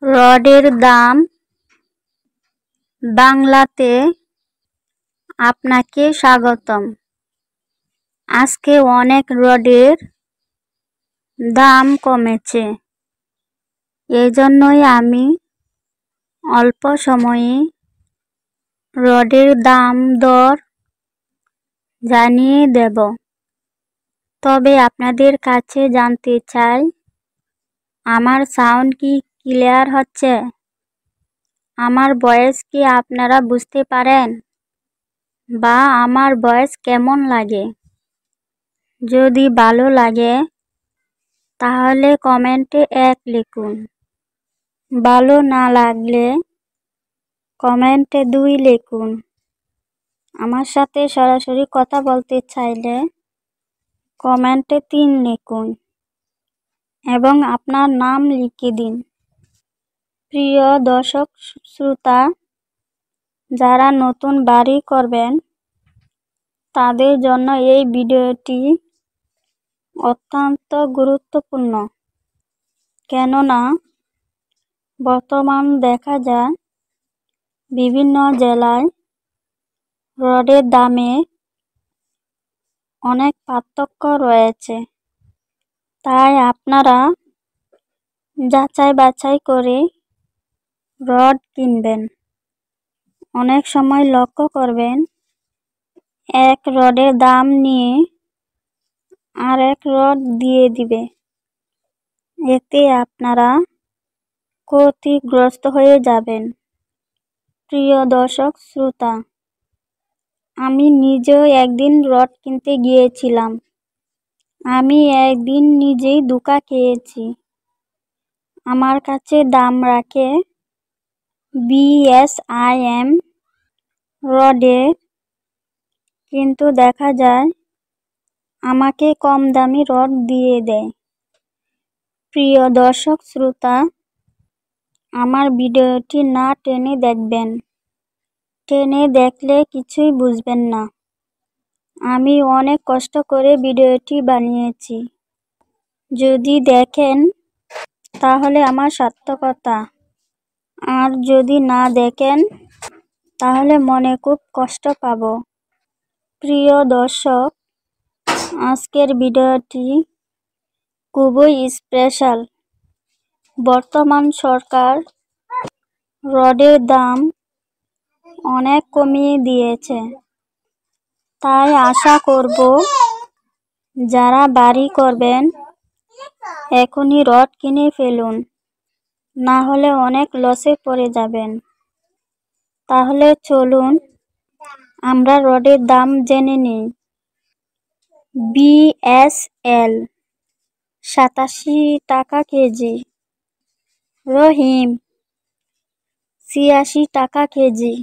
রডের দাম বাংলাতে আপনাকে স্বাগতম। আজকে অনেক রডের দাম কমেছে, এজন্যই আমি অল্প সময়ে রডের দাম দর জানিয়ে দেব। তবে আপনাদের কাছে জানতে চাই, আমার সাউন্ড কি ক্লিয়ার হচ্ছে? আমার ভয়েস কি আপনারা বুঝতে পারেন? বা আমার ভয়েস কেমন লাগে? যদি ভালো লাগে তাহলে কমেন্টে 1 লিখুন। ভালো না লাগলে কমেন্টে 2 লিখুন। আমার সাথে সরাসরি কথা বলতে চাইলে কমেন্টে 3 লিখুন এবং আপনার নাম লিখে দিন। প্রিয় দর্শক শ্রোতা, যারা নতুন বাড়ি করবেন তাদের জন্য এই ভিডিওটি অত্যন্ত গুরুত্বপূর্ণ। কেননা বর্তমান দেখা যায় বিভিন্ন জেলায় রডের দামে অনেক পার্থক্য রয়েছে। তাই আপনারা যাচাই বাছাই করে রড কিনবেন। অনেক সময় লক্ষ্য করবেন এক রডের দাম নিয়ে আরেক রড দিয়ে দিবে। এতে আপনারা ক্ষতিগ্রস্ত হয়ে যাবেন। প্রিয় দর্শক শ্রোতা, আমি নিজেও একদিন রড কিনতে গিয়েছিলাম। আমি একদিন নিজেই ধোঁকা খেয়েছি। আমার কাছে দাম রাখে BSIM রডের, কিন্তু দেখা যায় আমাকে কম দামি রড দিয়ে দেয়। প্রিয় দর্শক শ্রোতা, আমার ভিডিওটি না টেনে দেখবেন। টেনে দেখলে কিছুই বুঝবেন না। আমি অনেক কষ্ট করে ভিডিওটি বানিয়েছি। যদি দেখেন তাহলে আমার সার্থকতা, আর যদি না দেখেন তাহলে মনে খুব কষ্ট পাব। প্রিয় দর্শক, আজকের ভিডিওটি খুবই স্পেশাল। বর্তমান সরকার রডের দাম অনেক কমিয়ে দিয়েছে। তাই আশা করব যারা বাড়ি করবেন এখনই রড কিনে ফেলুন, না হলে অনেক লসে পড়ে যাবেন। তাহলে চলুন আমরা রডের দাম জেনে নিই। BSL 87 টাকা কেজি, রহিম 86 টাকা কেজি,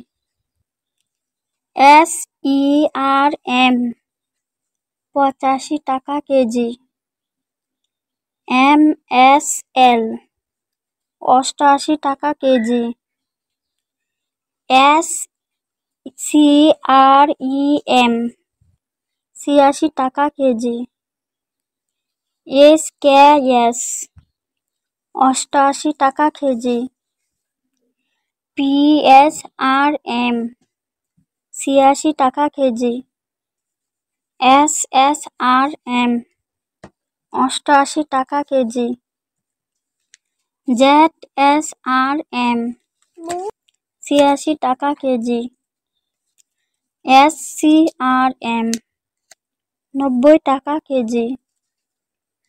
SERM 85 টাকা কেজি, MSL 88 টাকা কেজি, SCREM 86 টাকা কেজি, SKS 88 টাকা কেজি, PSRM 86 টাকা কেজি, SSRM 88 টাকা কেজি, ZSRM 86 টাকা কেজি, SCRM 90 টাকা কেজি,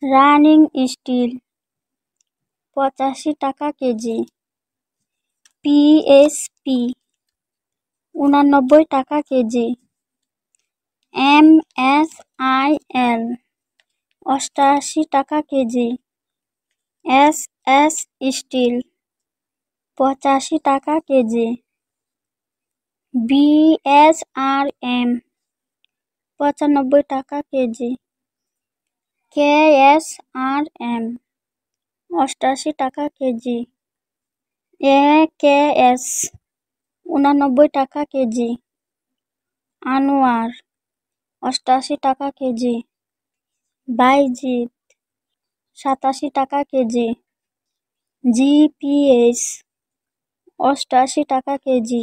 রানিং স্টিল 85 টাকা কেজি, PSP 89 টাকা কেজি, MSIL 88 টাকা কেজি, SS স্টিল 85 টাকা কেজি, BSRM 95 টাকা কেজি, KSRM 88 টাকা কেজি, AKS 89 টাকা কেজি, আনোয়ার 88 টাকা কেজি, বাইজিৎ 87 টাকা কেজি, জিপিএস 88 টাকা কেজি।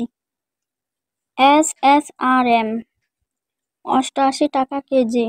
এসএসআরএম 88 টাকা কেজি।